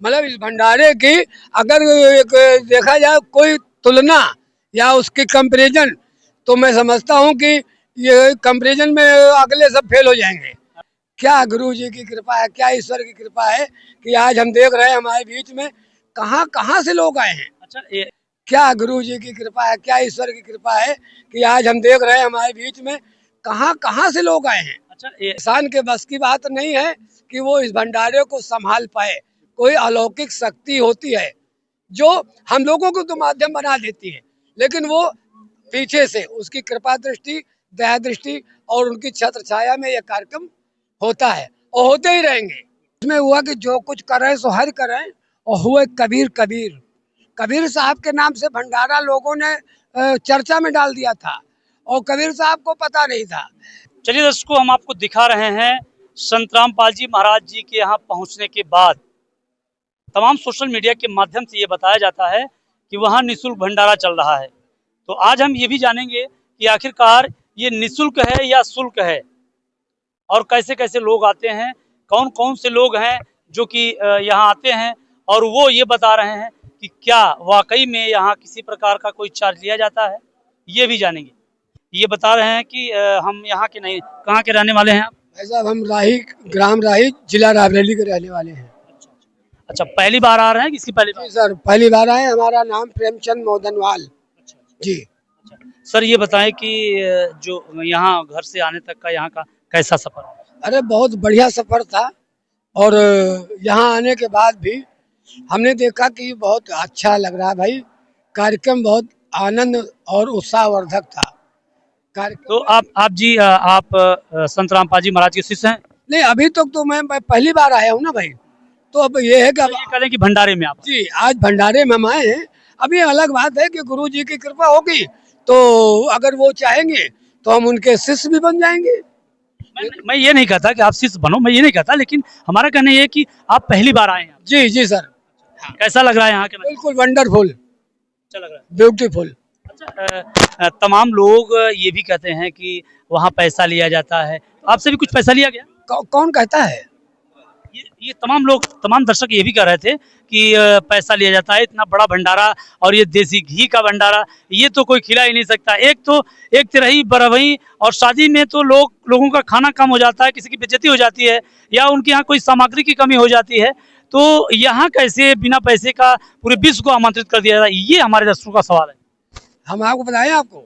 मतलब इस भंडारे की अगर एक देखा जाए कोई तुलना या उसकी कंपैरिजन, तो मैं समझता हूँ कि ये कंपैरिजन में अगले सब फेल हो जाएंगे। क्या गुरु जी की कृपा है, क्या ईश्वर की कृपा है कि आज हम देख रहे हैं हमारे बीच में कहाँ कहाँ से लोग आए हैं। अच्छा क्या गुरु जी की कृपा है, क्या ईश्वर की कृपा है कि आज हम देख रहे हैं हमारे बीच में कहाँ कहाँ से लोग आए हैं। अच्छा इंसान के बस की बात नहीं है कि वो इस भंडारे को संभाल पाए। कोई अलौकिक शक्ति होती है जो हम लोगों को तो माध्यम बना देती है, लेकिन वो पीछे से उसकी कृपा दृष्टि, दया दृष्टि और उनकी छत्र छाया में यह कार्यक्रम होता है और होते ही रहेंगे। इसमें हुआ कि जो कुछ करें सो हर करें, और हुए कबीर कबीर। कबीर साहब के नाम से भंडारा लोगों ने चर्चा में डाल दिया था और कबीर साहब को पता नहीं था। चलिए दर्शकों, हम आपको दिखा रहे हैं संत रामपाल जी महाराज जी के यहाँ पहुंचने के बाद तमाम सोशल मीडिया के माध्यम से ये बताया जाता है कि वहाँ निःशुल्क भंडारा चल रहा है। तो आज हम ये भी जानेंगे कि आखिरकार ये निःशुल्क है या शुल्क है, और कैसे कैसे लोग आते हैं, कौन कौन से लोग हैं जो कि यहाँ आते हैं, और वो ये बता रहे हैं कि क्या वाकई में यहाँ किसी प्रकार का कोई चार्ज लिया जाता है, ये भी जानेंगे। ये बता रहे हैं कि हम यहाँ के नहीं, कहाँ के रहने वाले हैं आप? भाई साहब, हम राही, ग्राम राही, जिला रायबरेली के रहने वाले हैं। अच्छा, पहली बार आ रहे हैं, किसकी पहली बार? जी सर, पहली बार आए। हमारा नाम प्रेमचंद मोदनवाल जी। सर ये बताएं कि जो यहाँ घर से आने तक का यहाँ का कैसा सफर है? अरे बहुत बढ़िया सफर था, और यहाँ आने के बाद भी हमने देखा कि बहुत अच्छा लग रहा है भाई। कार्यक्रम बहुत आनंद और उत्साहवर्धक था। कार्यक्रम तो आप जी आप संत रामपाल जी महाराज के शिष्य हैं? नहीं, अभी तक तो मैं पहली बार आया हूँ ना भाई। तो अब ये है कि तो ये कह रहे हैं कि भंडारे में आप? जी, आज भंडारे में हम आए हैं। अभी अलग बात है कि गुरु जी की कृपा होगी तो अगर वो चाहेंगे तो हम उनके शिष्य भी बन जाएंगे। मैं ये नहीं कहता कि आप शिष्य बनो, मैं ये नहीं कहता, लेकिन हमारा कहना ये है कि आप पहली बार आए हैं। जी जी सर। कैसा लग रहा है यहाँ के? बिल्कुल वंडरफुल, अच्छा लग रहा है। ब्यूटीफुल। अच्छा, तमाम लोग ये भी कहते हैं कि वहाँ पैसा लिया जाता है, तो आपसे भी कुछ पैसा लिया गया? कौन कहता है? ये तमाम लोग, तमाम दर्शक ये भी कह रहे थे कि पैसा लिया जाता है, इतना बड़ा भंडारा, और ये देसी घी का भंडारा, ये तो कोई खिला ही नहीं सकता। एक तो एक तिरही बरवई और शादी में तो लोगों का खाना कम हो जाता है, किसी की बेइज्जती हो जाती है, या उनके यहाँ कोई सामग्री की कमी हो जाती है, तो यहाँ कैसे बिना पैसे का पूरे विश्व को आमंत्रित कर दिया जाता है? ये हमारे दर्शकों का सवाल है। हम आपको बताएं, आपको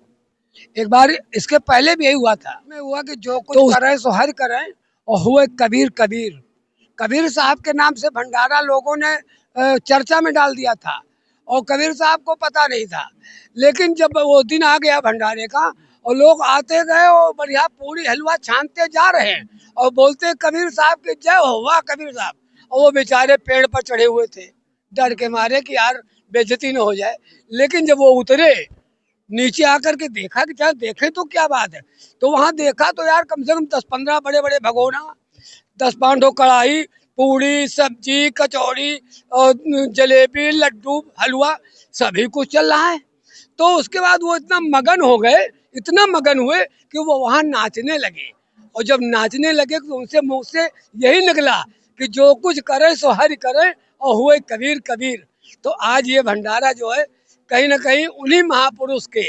एक बार इसके पहले भी यही हुआ था। में हुआ कि जो कुछ तो करें सो हर करें, और हुए कबीर कबीर। कबीर साहब के नाम से भंडारा लोगों ने चर्चा में डाल दिया था और कबीर साहब को पता नहीं था। लेकिन जब वो दिन आ गया भंडारे का और लोग आते गए और बढ़िया पूरी हलवा छानते जा रहे हैं और बोलते कबीर साहब की जय हो, वाह कबीर साहब। और वो बेचारे पेड़ पर चढ़े हुए थे डर के मारे कि यार बेइज्जती न हो जाए। लेकिन जब वो उतरे नीचे आकर के देखा कि क्या देखे तो क्या बात है, तो वहां देखा तो यार कम से कम 10-15 बड़े बड़े भगोना, 10-5 कढ़ाई, पूड़ी, सब्जी, कचौड़ी और जलेबी, लड्डू, हलवा, सभी कुछ चल रहा है। तो उसके बाद वो इतना मगन हो गए, इतना मगन हुए कि वो वहां नाचने लगे। और जब नाचने लगे तो उनसे मुंह से यही निकला कि जो कुछ करे सो हरि करे, और हुए कबीर कबीर। तो आज ये भंडारा जो है कहीं ना कहीं उन्हीं महापुरुष के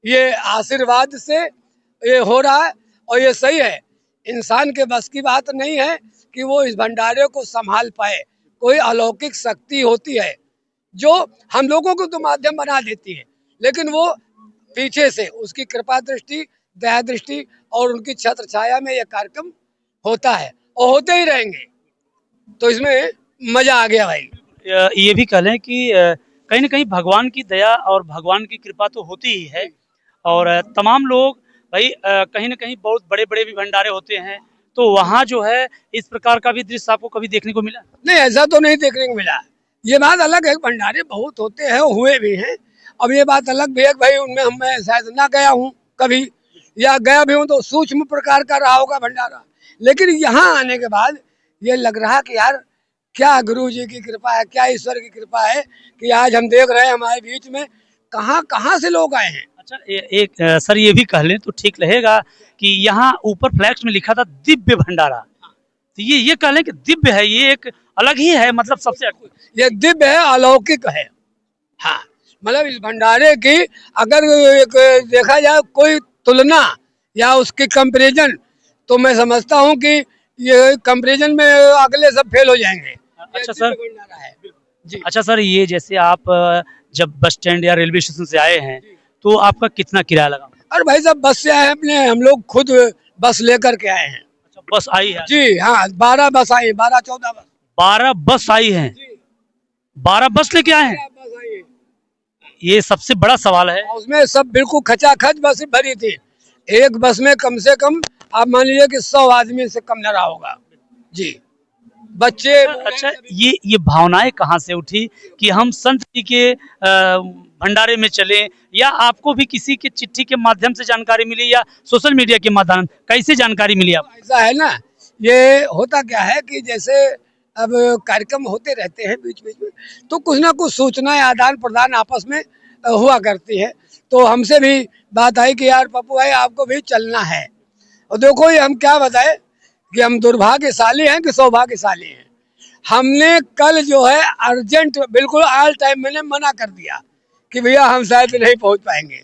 ये आशीर्वाद से ये हो रहा है, और ये सही है। इंसान के बस की बात नहीं है कि वो इस भंडारे को संभाल पाए। कोई अलौकिक शक्ति होती है जो हम लोगों को तो माध्यम बना देती है, लेकिन वो पीछे से उसकी कृपा दृष्टि, दया दृष्टि और उनकी छत्र छाया में यह कार्यक्रम होता है और होते ही रहेंगे। तो इसमें मजा आ गया भाई। ये भी कह लें कि कहीं ना कहीं भगवान की दया और भगवान की कृपा तो होती ही है, और तमाम लोग भाई कहीं ना कहीं बहुत बड़े बड़े भी भंडारे होते हैं, तो वहाँ जो है इस प्रकार का भी दृश्य आपको कभी देखने को मिला? नहीं, ऐसा तो नहीं देखने को मिला। ये बात अलग है, भंडारे बहुत होते हैं, हुए भी हैं। अब ये बात अलग भी है भाई, उनमें मैं शायद ना गया हूँ कभी, या गया भी हूँ तो सूक्ष्म प्रकार का रहा होगा भंडारा। लेकिन यहाँ आने के बाद ये लग रहा कि यार क्या गुरु जी की कृपा है, क्या ईश्वर की कृपा है कि आज हम देख रहे हैं हमारे बीच में कहाँ कहाँ से लोग आए हैं। अच्छा, एक सर ये भी कह लें तो ठीक रहेगा कि यहाँ ऊपर फ्लैक्स में लिखा था दिव्य भंडारा, तो ये कह लें कि दिव्य है, ये एक अलग ही है, मतलब सबसे ये दिव्य है, अलौकिक है। हाँ, मतलब इस भंडारे की अगर एक देखा जाए कोई तुलना या उसकी कंपैरिजन, तो मैं समझता हूँ कि ये कंपैरिजन में अगले सब फेल हो जाएंगे। अच्छा सर। भंडारा है जी। अच्छा सर, ये जैसे आप जब बस स्टैंड या रेलवे स्टेशन से आए हैं तो आपका कितना किराया लगा? और भाई साहब बस से आए हैं, अपने हम लोग खुद बस लेकर के आए हैं। अच्छा, बस आई है? जी हाँ, 12 बस आई, 12-14 बस। 12 बस आई हैं? जी, 12 बस लेके आए हैं? 12 बस आई है। ये सबसे बड़ा सवाल है। और उसमें सब बिल्कुल खचाखच बस भरी थी। एक बस में कम से कम आप मान लीजिए कि 100 आदमी से कम न रहा होगा जी। बच्चे अच्छा, ये भावनाएं कहाँ से उठी कि हम संत जी के भंडारे में चलें, या आपको भी किसी के चिट्ठी के माध्यम से जानकारी मिली या सोशल मीडिया के माध्यम, कैसे जानकारी मिली आपको? ऐसा है ना, ये होता क्या है कि जैसे अब कार्यक्रम होते रहते हैं बीच बीच में, तो कुछ ना कुछ सूचनाएं आदान प्रदान आपस में हुआ करती है। तो हमसे भी बात आई कि यार पप्पू भाई आपको भी चलना है। और देखो ये हम क्या बताए कि हम दुर्भाग्यशाली हैं कि सौभाग्यशाली हैं। हमने कल जो है अर्जेंट बिल्कुल ऑल टाइम मैंने मना कर दिया कि भैया हम शायद नहीं पहुंच पाएंगे,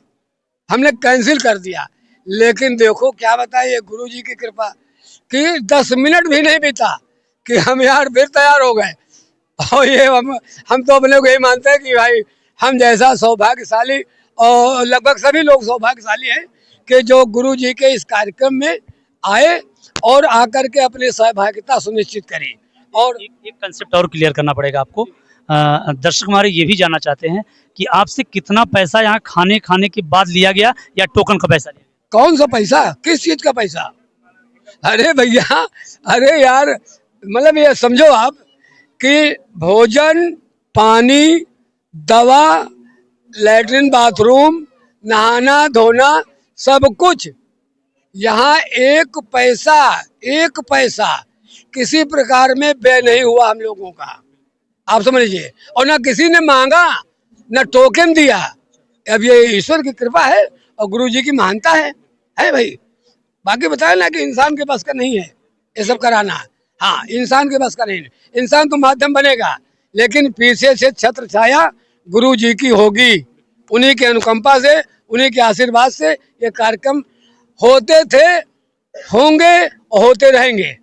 हमने कैंसिल कर दिया। लेकिन देखो क्या बताए, ये गुरु जी की कृपा कि 10 मिनट भी नहीं बीता कि हम यार फिर तैयार हो गए। और ये हम तो अपने को यही मानते हैं कि भाई हम जैसा सौभाग्यशाली, और लगभग सभी लोग सौभाग्यशाली हैं कि जो गुरु जी के इस कार्यक्रम में आए और आकर के अपनी सहभागिता सुनिश्चित करी। और एक कंसेप्ट और क्लियर करना पड़ेगा आपको। दर्शक हमारे ये भी जानना चाहते हैं कि आपसे कितना पैसा यहाँ खाने खाने के बाद लिया गया, या टोकन का पैसा लिया गया? कौन सा पैसा, किस चीज का पैसा? अरे भैया, अरे यार, मतलब ये समझो आप कि भोजन, पानी, दवा, लैट्रिन बाथरूम, नहाना धोना, सब कुछ यहाँ एक पैसा किसी प्रकार में व्यय नहीं हुआ हम लोगों का, आप समझ लीजिए। और ना किसी ने मांगा, ना टोकन दिया। अब ये ईश्वर की कृपा है और गुरु जी की महानता है भाई। बाकी बताया ना कि इंसान के बस का नहीं है ये सब कराना। हाँ, इंसान के बस का नहीं है। इंसान तो माध्यम बनेगा, लेकिन पीछे से छत्र छाया गुरु जी की होगी। उन्हीं के अनुकंपा से, उन्हीं के आशीर्वाद से ये कार्यक्रम होते थे, होंगे और होते रहेंगे।